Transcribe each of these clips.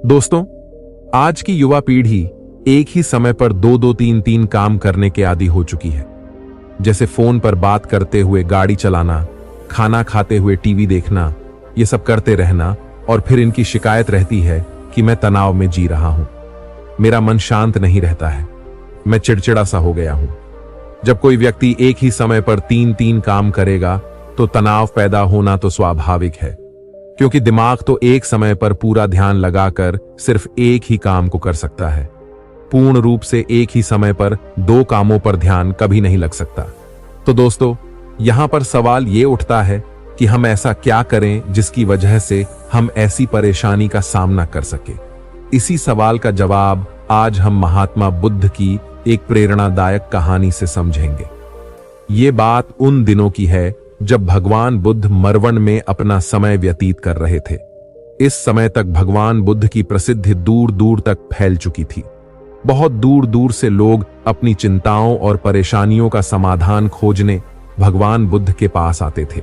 दोस्तों, आज की युवा पीढ़ी एक ही समय पर दो दो तीन तीन काम करने के आदी हो चुकी है। जैसे फोन पर बात करते हुए गाड़ी चलाना, खाना खाते हुए टीवी देखना, ये सब करते रहना। और फिर इनकी शिकायत रहती है कि मैं तनाव में जी रहा हूं, मेरा मन शांत नहीं रहता है, मैं चिड़चिड़ा सा हो गया हूं। जब कोई व्यक्ति एक ही समय पर तीन तीन काम करेगा तो तनाव पैदा होना तो स्वाभाविक है, क्योंकि दिमाग तो एक समय पर पूरा ध्यान लगाकर सिर्फ एक ही काम को कर सकता है। पूर्ण रूप से एक ही समय पर दो कामों पर ध्यान कभी नहीं लग सकता। तो दोस्तों, यहां पर सवाल ये उठता है कि हम ऐसा क्या करें जिसकी वजह से हम ऐसी परेशानी का सामना कर सके। इसी सवाल का जवाब आज हम महात्मा बुद्ध की एक प्रेरणादायक कहानी से समझेंगे। ये बात उन दिनों की है जब भगवान बुद्ध मरवन में अपना समय व्यतीत कर रहे थे। इस समय तक भगवान बुद्ध की प्रसिद्धि दूर दूर तक फैल चुकी थी। बहुत दूर दूर से लोग अपनी चिंताओं और परेशानियों का समाधान खोजने भगवान बुद्ध के पास आते थे।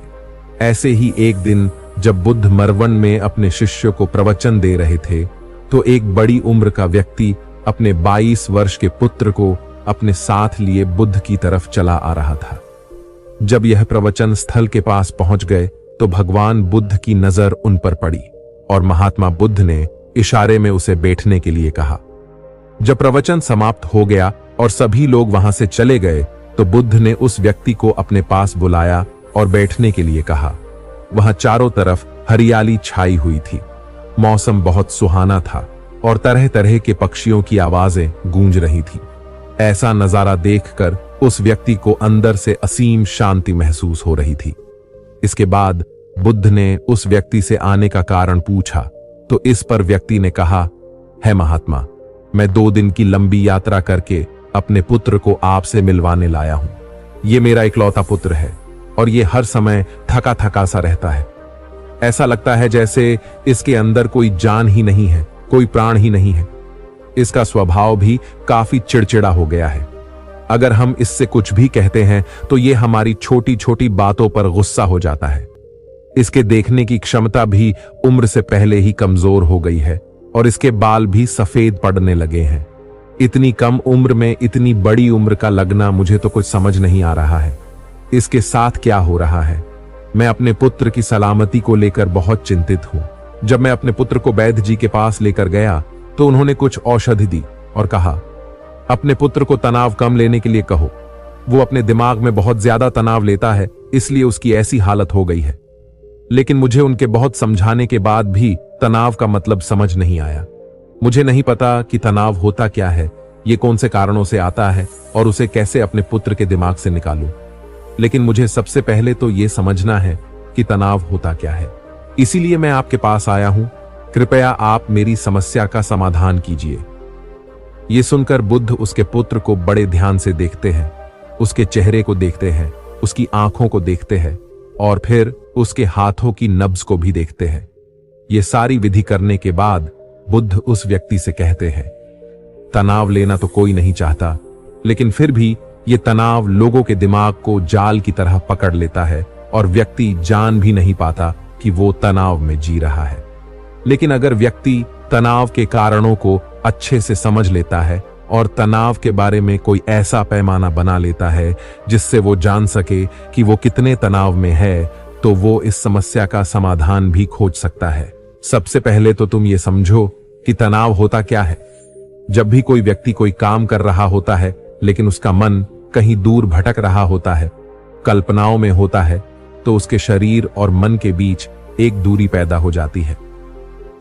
ऐसे ही एक दिन जब बुद्ध मरवन में अपने शिष्य को प्रवचन दे रहे थे, तो एक बड़ी उम्र का व्यक्ति अपने 22 वर्ष के पुत्र को अपने साथ लिए बुद्ध की तरफ चला आ रहा था। जब यह प्रवचन स्थल के पास पहुंच गए तो भगवान बुद्ध की नजर उन पर पड़ी और महात्मा बुद्ध ने इशारे में उसे बैठने के लिए कहा। जब प्रवचन समाप्त हो गया और सभी लोग वहां से चले गए तो बुद्ध ने उस व्यक्ति को अपने पास बुलाया और बैठने के लिए कहा। वहां चारों तरफ हरियाली छाई हुई थी, मौसम बहुत सुहाना था और तरह तरह के पक्षियों की आवाजें गूंज रही थी। ऐसा नजारा देखकर उस व्यक्ति को अंदर से असीम शांति महसूस हो रही थी। इसके बाद बुद्ध ने उस व्यक्ति से आने का कारण पूछा तो इस पर व्यक्ति ने कहा, है महात्मा, मैं 2 दिन की लंबी यात्रा करके अपने पुत्र को आपसे मिलवाने लाया हूं। ये मेरा इकलौता पुत्र है और ये हर समय थका थका सा रहता है। ऐसा लगता है जैसे इसके अंदर कोई जान ही नहीं है, कोई प्राण ही नहीं है। इसका स्वभाव भी काफी चिड़चिड़ा हो गया है। अगर हम इससे कुछ भी कहते हैं तो ये हमारी छोटी छोटी बातों पर गुस्सा हो जाता है। इसके देखने की क्षमता भी उम्र से पहले ही कमजोर हो गई है और इसके बाल भी सफेद पड़ने लगे हैं। इतनी कम उम्र में इतनी बड़ी उम्र का लगना मुझे तो कुछ समझ नहीं आ रहा है। इसके साथ क्या हो रहा है? मैं अपने पुत्र की सलामती को लेकर बहुत चिंतित हूं। जब मैं अपने पुत्र को वैद्य जी के पास लेकर गया तो उन्होंने कुछ औषधि दी और कहा, अपने पुत्र को तनाव कम लेने के लिए कहो। वो अपने दिमाग में बहुत ज्यादा तनाव लेता है, इसलिए उसकी ऐसी हालत हो गई है। लेकिन मुझे उनके बहुत समझाने के बाद भी तनाव का मतलब समझ नहीं आया। मुझे नहीं पता कि तनाव होता क्या है, ये कौन से कारणों से आता है और उसे कैसे अपने पुत्र के दिमाग से निकालूं। लेकिन मुझे सबसे पहले तो ये समझना है कि तनाव होता क्या है। इसीलिए मैं आपके पास आया हूं। कृपया आप मेरी समस्या का समाधान कीजिए। ये सुनकर बुद्ध उसके पुत्र को बड़े ध्यान से देखते हैं, उसके चेहरे को देखते हैं, उसकी आंखों को देखते हैं और फिर उसके हाथों की नब्ज को भी देखते हैं। ये सारी विधि करने के बाद बुद्ध उस व्यक्ति से कहते हैं, तनाव लेना तो कोई नहीं चाहता, लेकिन फिर भी ये तनाव लोगों के दिमाग को जाल की तरह पकड़ लेता है और व्यक्ति जान भी नहीं पाता कि वो तनाव में जी रहा है। लेकिन अगर व्यक्ति तनाव के कारणों को अच्छे से समझ लेता है और तनाव के बारे में कोई ऐसा पैमाना बना लेता है जिससे वो जान सके कि वो कितने तनाव में है, तो वो इस समस्या का समाधान भी खोज सकता है। सबसे पहले तो तुम ये समझो कि तनाव होता क्या है। जब भी कोई व्यक्ति कोई काम कर रहा होता है लेकिन उसका मन कहीं दूर भटक रहा होता है, कल्पनाओं में होता है, तो उसके शरीर और मन के बीच एक दूरी पैदा हो जाती है।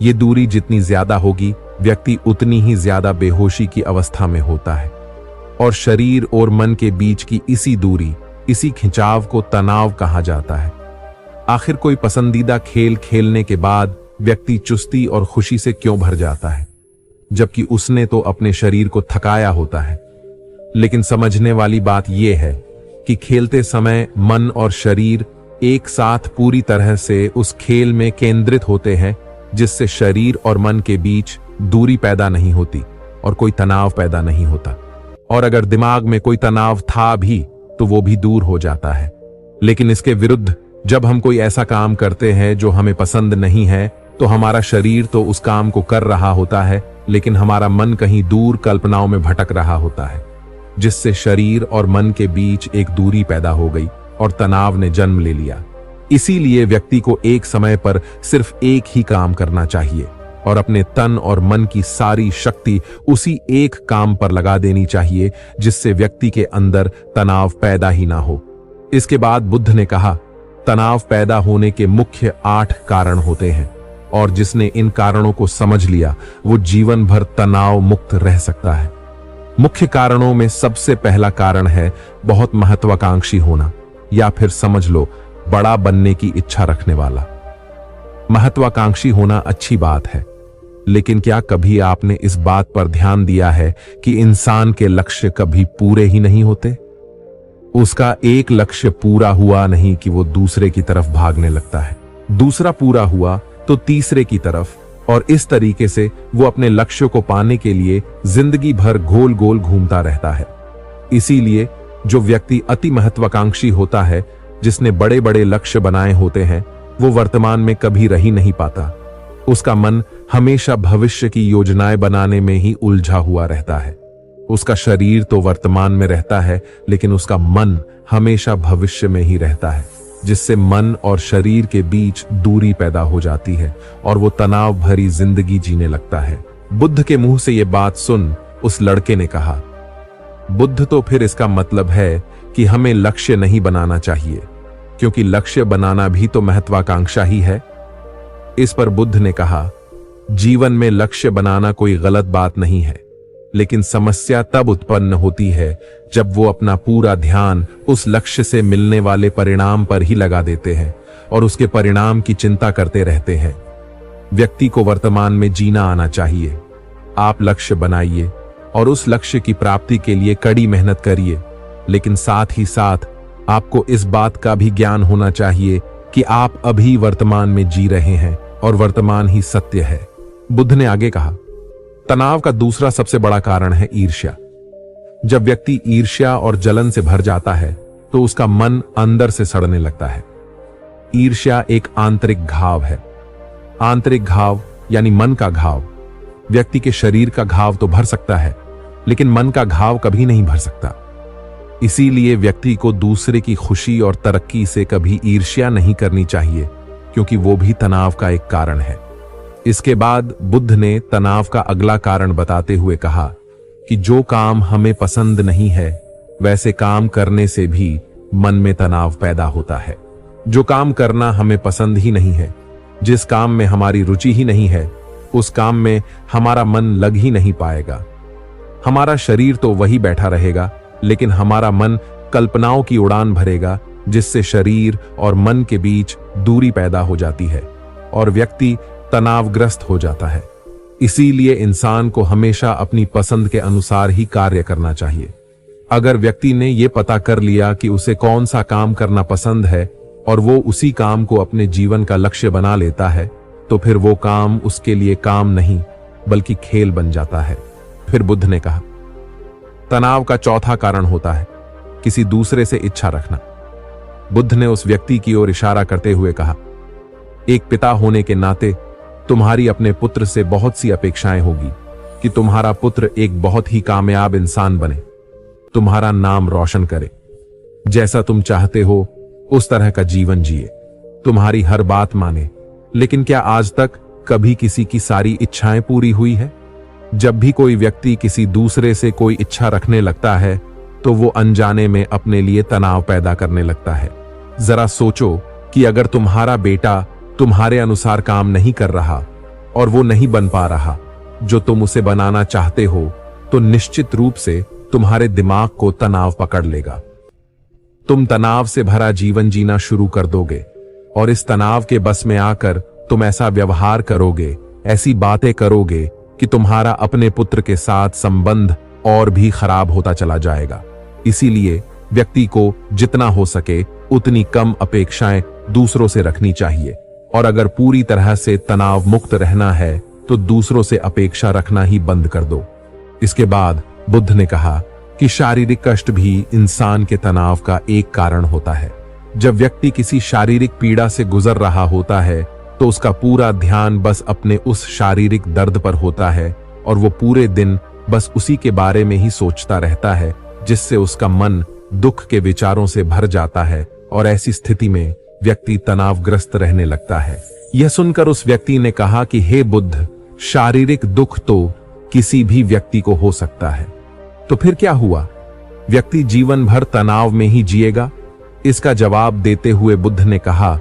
ये दूरी जितनी ज्यादा होगी, व्यक्ति उतनी ही ज्यादा बेहोशी की अवस्था में होता है और शरीर और मन के बीच की इसी दूरी, इसी खिंचाव को तनाव कहा जाता है। आखिर कोई पसंदीदा खेल खेलने के बाद व्यक्ति चुस्ती और खुशी से क्यों भर जाता है, जबकि उसने तो अपने शरीर को थकाया होता है। लेकिन समझने वाली बात यह है कि खेलते समय मन और शरीर एक साथ पूरी तरह से उस खेल में केंद्रित होते हैं, जिससे शरीर और मन के बीच दूरी पैदा नहीं होती और कोई तनाव पैदा नहीं होता। और अगर दिमाग में कोई तनाव था भी तो वो भी दूर हो जाता है। लेकिन इसके विरुद्ध जब हम कोई ऐसा काम करते हैं जो हमें पसंद नहीं है तो हमारा शरीर तो उस काम को कर रहा होता है, लेकिन हमारा मन कहीं दूर कल्पनाओं में भटक रहा होता है, जिससे शरीर और मन के बीच एक दूरी पैदा हो गई और तनाव ने जन्म ले लिया। इसीलिए व्यक्ति को एक समय पर सिर्फ एक ही काम करना चाहिए और अपने तन और मन की सारी शक्ति उसी एक काम पर लगा देनी चाहिए, जिससे व्यक्ति के अंदर तनाव पैदा ही ना हो। इसके बाद बुद्ध ने कहा, तनाव पैदा होने के मुख्य 8 कारण होते हैं और जिसने इन कारणों को समझ लिया वो जीवन भर तनाव मुक्त रह सकता है। मुख्य कारणों में सबसे पहला कारण है बहुत महत्वाकांक्षी होना, या फिर समझ लो बड़ा बनने की इच्छा रखने वाला। महत्वाकांक्षी होना अच्छी बात है, लेकिन क्या कभी आपने इस बात पर ध्यान दिया है कि इंसान के लक्ष्य कभी पूरे ही नहीं होते? उसका एक लक्ष्य पूरा हुआ नहीं कि वो दूसरे की तरफ भागने लगता है, दूसरा पूरा हुआ तो तीसरे की तरफ, और इस तरीके से वो अपने लक्ष्य को पाने के लिए जिंदगी भर गोल गोल घूमता रहता है। इसीलिए जो व्यक्ति अति महत्वाकांक्षी होता है, जिसने बड़े बड़े लक्ष्य बनाए होते हैं, वो वर्तमान में कभी रह ही नहीं पाता। उसका मन हमेशा भविष्य की योजनाएं बनाने में ही उलझा हुआ रहता है। उसका शरीर तो वर्तमान में रहता है, लेकिन उसका मन हमेशा भविष्य में ही रहता है, जिससे मन और शरीर के बीच दूरी पैदा हो जाती है और वो तनाव भरी जिंदगी जीने लगता है। बुद्ध के मुंह से ये बात सुन उस लड़के ने कहा, बुद्ध, तो फिर इसका मतलब है कि हमें लक्ष्य नहीं बनाना चाहिए, क्योंकि लक्ष्य बनाना भी तो महत्वाकांक्षा ही है। इस पर बुद्ध ने कहा, जीवन में लक्ष्य बनाना कोई गलत बात नहीं है, लेकिन समस्या तब उत्पन्न होती है जब वो अपना पूरा ध्यान उस लक्ष्य से मिलने वाले परिणाम पर ही लगा देते हैं और उसके परिणाम की चिंता करते रहते हैं। व्यक्ति को वर्तमान में जीना आना चाहिए। आप लक्ष्य बनाइए और उस लक्ष्य की प्राप्ति के लिए कड़ी मेहनत करिए, लेकिन साथ ही साथ आपको इस बात का भी ज्ञान होना चाहिए कि आप अभी वर्तमान में जी रहे हैं और वर्तमान ही सत्य है। बुद्ध ने आगे कहा, तनाव का दूसरा सबसे बड़ा कारण है ईर्ष्या। जब व्यक्ति ईर्ष्या और जलन से भर जाता है तो उसका मन अंदर से सड़ने लगता है। ईर्ष्या एक आंतरिक घाव है। आंतरिक घाव यानी मन का घाव। व्यक्ति के शरीर का घाव तो भर सकता है, लेकिन मन का घाव कभी नहीं भर सकता। इसीलिए व्यक्ति को दूसरे की खुशी और तरक्की से कभी ईर्ष्या नहीं करनी चाहिए, क्योंकि वो भी तनाव का एक कारण है। इसके बाद बुद्ध ने तनाव का अगला कारण बताते हुए कहा कि जो काम हमें पसंद नहीं है, वैसे काम करने से भी मन में तनाव पैदा होता है। जो काम करना हमें पसंद ही नहीं है, जिस काम में हमारी रुचि ही नहीं है, उस काम में हमारा मन लग ही नहीं पाएगा। हमारा शरीर तो वही बैठा रहेगा, लेकिन हमारा मन कल्पनाओं की उड़ान भरेगा, जिससे शरीर और मन के बीच दूरी पैदा हो जाती है और व्यक्ति तनावग्रस्त हो जाता है। इसीलिए इंसान को हमेशा अपनी पसंद के अनुसार ही कार्य करना चाहिए। अगर व्यक्ति ने यह पता कर लिया कि उसे कौन सा काम करना पसंद है और वो उसी काम को अपने जीवन का लक्ष्य बना लेता है, तो फिर वो काम उसके लिए काम नहीं बल्कि खेल बन जाता है। फिर बुद्ध ने कहा, तनाव का चौथा कारण होता है किसी दूसरे से इच्छा रखना। बुद्ध ने उस व्यक्ति की ओर इशारा करते हुए कहा, एक पिता होने के नाते तुम्हारी अपने पुत्र से बहुत सी अपेक्षाएं होगी कि तुम्हारा पुत्र एक बहुत ही कामयाब इंसान बने, तुम्हारा नाम रोशन करे, जैसा तुम चाहते हो उस तरह का जीवन जिए, तुम्हारी हर बात माने। लेकिन क्या आज तक कभी किसी की सारी इच्छाएं पूरी हुई है? जब भी कोई व्यक्ति किसी दूसरे से कोई इच्छा रखने लगता है तो वो अनजाने में अपने लिए तनाव पैदा करने लगता है। जरा सोचो कि अगर तुम्हारा बेटा तुम्हारे अनुसार काम नहीं कर रहा और वो नहीं बन पा रहा जो तुम उसे बनाना चाहते हो, तो निश्चित रूप से तुम्हारे दिमाग को तनाव पकड़ लेगा। तुम तनाव से भरा जीवन जीना शुरू कर दोगे और इस तनाव के बस में आकर तुम ऐसा व्यवहार करोगे, ऐसी बातें करोगे कि तुम्हारा अपने पुत्र के साथ संबंध और भी खराब होता चला जाएगा। इसीलिए व्यक्ति को जितना हो सके उतनी कम अपेक्षाएं दूसरों से रखनी चाहिए, और अगर पूरी तरह से तनाव मुक्त रहना है तो दूसरों से अपेक्षा रखना ही बंद कर दो। इसके बाद बुद्ध ने कहा कि शारीरिक कष्ट भी इंसान के तनाव का एक कारण होता है। जब व्यक्ति किसी शारीरिक पीड़ा से गुजर रहा होता है तो उसका पूरा ध्यान बस अपने उस शारीरिक दर्द पर होता है और वो पूरे दिन बस उसी के बारे में ही सोचता रहता है, जिससे उसका मन दुख के विचारों से भर जाता है और ऐसी स्थिति में व्यक्ति तनावग्रस्त रहने लगता है। यह सुनकर उस व्यक्ति ने कहा कि हे बुद्ध, शारीरिक दुख तो किसी भी व्यक्ति को हो सकता है, तो फिर क्या हुआ? व्यक्ति जीवन भर तनाव में ही जिएगा? इसका जवाब देते हुए बुद्ध ने कहा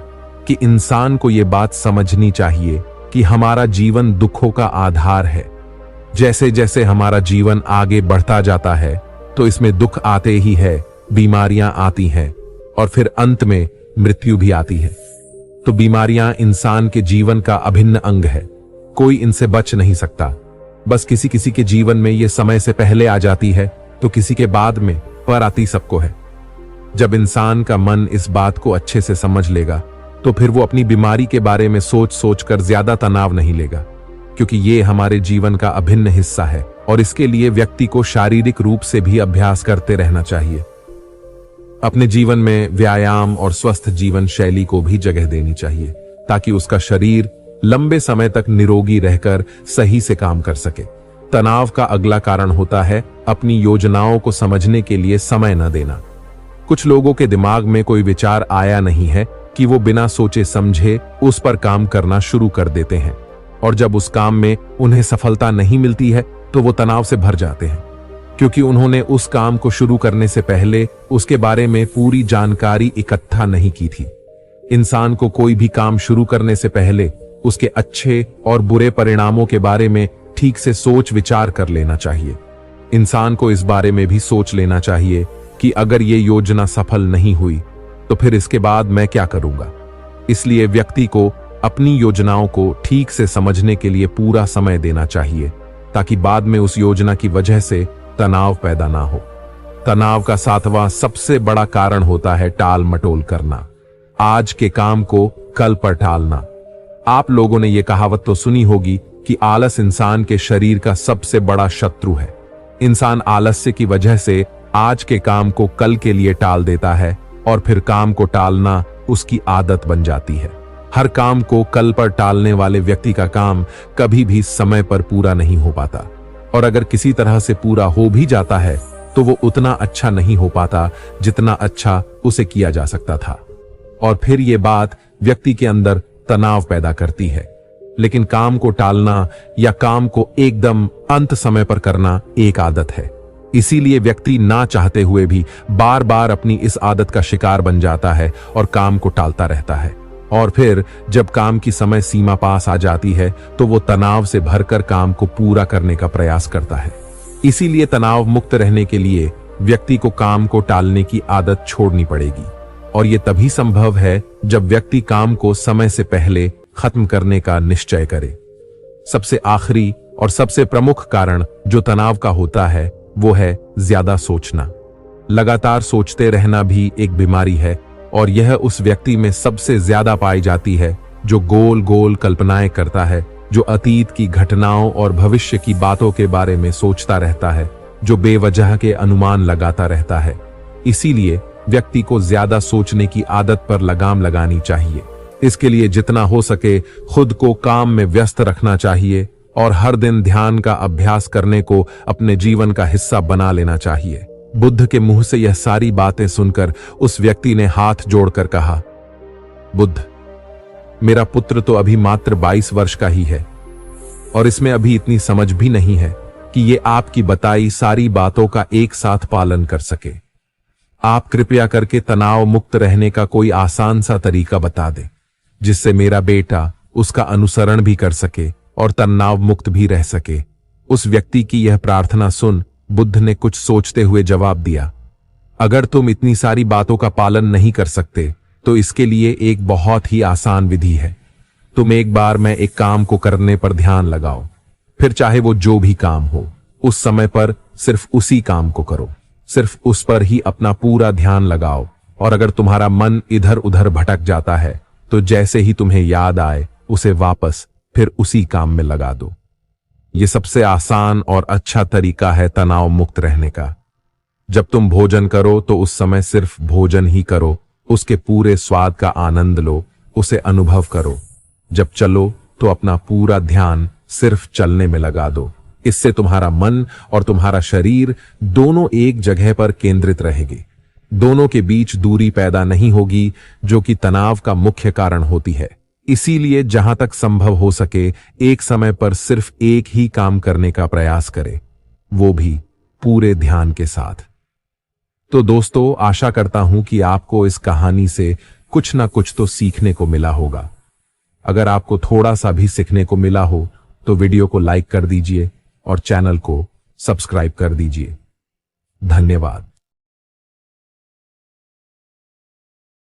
कि इंसान को यह बात समझनी चाहिए कि हमारा जीवन दुखों का आधार है। जैसे जैसे हमारा जीवन आगे बढ़ता जाता है तो इसमें दुख आते ही है, बीमारियां आती हैं और फिर अंत में मृत्यु भी आती है। तो बीमारियां इंसान के जीवन का अभिन्न अंग है, कोई इनसे बच नहीं सकता। बस किसी किसी के जीवन में ये समय से पहले आ जाती है तो किसी के बाद में, पर आती सबको है। जब इंसान का मन इस बात को अच्छे से समझ लेगा तो फिर वो अपनी बीमारी के बारे में सोच सोच कर ज्यादा तनाव नहीं लेगा, क्योंकि ये हमारे जीवन का अभिन्न हिस्सा है और इसके लिए व्यक्ति को शारीरिक रूप से भी अभ्यास करते रहना चाहिए। अपने जीवन में व्यायाम और स्वस्थ जीवन शैली को भी जगह देनी चाहिए ताकि उसका शरीर लंबे समय तक निरोगी रहकर सही से काम कर सके। तनाव का अगला कारण होता है अपनी योजनाओं को समझने के लिए समय न देना। कुछ लोगों के दिमाग में कोई विचार आया नहीं है कि वो बिना सोचे समझे उस पर काम करना शुरू कर देते हैं, और जब उस काम में उन्हें सफलता नहीं मिलती है तो वो तनाव से भर जाते हैं, क्योंकि उन्होंने उस काम को शुरू करने से पहले उसके बारे में पूरी जानकारी इकट्ठा नहीं की थी। इंसान को कोई भी काम शुरू करने से पहले उसके अच्छे और बुरे परिणामों के बारे में ठीक से सोच विचार कर लेना चाहिए। इंसान को इस बारे में भी सोच लेना चाहिए कि अगर ये योजना सफल नहीं हुई तो फिर इसके बाद मैं क्या करूंगा। इसलिए व्यक्ति को अपनी योजनाओं को ठीक से समझने के लिए पूरा समय देना चाहिए ताकि बाद में उस योजना की वजह से तनाव पैदा ना हो। तनाव का 7वां सबसे बड़ा कारण होता है टाल मटोल करना, आज के काम को कल पर टालना। आप लोगों ने यह कहावत तो सुनी होगी कि आलस इंसान के शरीर का सबसे बड़ा शत्रु है। इंसान आलस्य की वजह से आज के काम को कल के लिए टाल देता है और फिर काम को टालना उसकी आदत बन जाती है। हर काम को कल पर टालने वाले व्यक्ति का काम कभी भी समय पर पूरा नहीं हो पाता, और अगर किसी तरह से पूरा हो भी जाता है तो वो उतना अच्छा नहीं हो पाता जितना अच्छा उसे किया जा सकता था, और फिर ये बात व्यक्ति के अंदर तनाव पैदा करती है। लेकिन काम को टालना या काम को एकदम अंत समय पर करना एक आदत है, इसीलिए व्यक्ति ना चाहते हुए भी बार बार अपनी इस आदत का शिकार बन जाता है और काम को टालता रहता है, और फिर जब काम की समय सीमा पास आ जाती है तो वो तनाव से भरकर काम को पूरा करने का प्रयास करता है। इसीलिए तनाव मुक्त रहने के लिए व्यक्ति को काम को टालने की आदत छोड़नी पड़ेगी, और ये तभी संभव है जब व्यक्ति काम को समय से पहले खत्म करने का निश्चय करे। सबसे आखिरी और सबसे प्रमुख कारण जो तनाव का होता है वो है ज्यादा सोचना। लगातार सोचते रहना भी एक बीमारी है, और यह उस व्यक्ति में सबसे ज्यादा पाई जाती है जो गोल गोल कल्पनाएं करता है, जो अतीत की घटनाओं और भविष्य की बातों के बारे में सोचता रहता है, जो बेवजह के अनुमान लगाता रहता है। इसीलिए व्यक्ति को ज्यादा सोचने की आदत पर लगाम लगानी चाहिए। इसके लिए जितना हो सके खुद को काम में व्यस्त रखना चाहिए और हर दिन ध्यान का अभ्यास करने को अपने जीवन का हिस्सा बना लेना चाहिए। बुद्ध के मुंह से यह सारी बातें सुनकर उस व्यक्ति ने हाथ जोड़कर कहा, बुद्ध, मेरा पुत्र तो अभी मात्र 22 वर्ष का ही है और इसमें अभी इतनी समझ भी नहीं है कि ये आपकी बताई सारी बातों का एक साथ पालन कर सके। आप कृपया करके तनाव मुक्त रहने का कोई आसान सा तरीका बता दें जिससे मेरा बेटा उसका अनुसरण भी कर सके और तनाव मुक्त भी रह सके। उस व्यक्ति की यह प्रार्थना सुन बुद्ध ने कुछ सोचते हुए जवाब दिया, अगर तुम इतनी सारी बातों का पालन नहीं कर सकते तो इसके लिए एक बहुत ही आसान विधि है। तुम एक बार में एक काम को करने पर ध्यान लगाओ, फिर चाहे वो जो भी काम हो उस समय पर सिर्फ उसी काम को करो, सिर्फ उस पर ही अपना पूरा ध्यान लगाओ। और अगर तुम्हारा मन इधर उधर भटक जाता है तो जैसे ही तुम्हें याद आए उसे वापस फिर उसी काम में लगा दो। यह सबसे आसान और अच्छा तरीका है तनाव मुक्त रहने का। जब तुम भोजन करो तो उस समय सिर्फ भोजन ही करो, उसके पूरे स्वाद का आनंद लो, उसे अनुभव करो। जब चलो तो अपना पूरा ध्यान सिर्फ चलने में लगा दो। इससे तुम्हारा मन और तुम्हारा शरीर दोनों एक जगह पर केंद्रित रहेंगे। दोनों के बीच दूरी पैदा नहीं होगी, जो कि तनाव का मुख्य कारण होती है। इसीलिए जहां तक संभव हो सके एक समय पर सिर्फ एक ही काम करने का प्रयास करें, वो भी पूरे ध्यान के साथ। तो दोस्तों, आशा करता हूं कि आपको इस कहानी से कुछ ना कुछ तो सीखने को मिला होगा। अगर आपको थोड़ा सा भी सीखने को मिला हो तो वीडियो को लाइक कर दीजिए और चैनल को सब्सक्राइब कर दीजिए। धन्यवाद।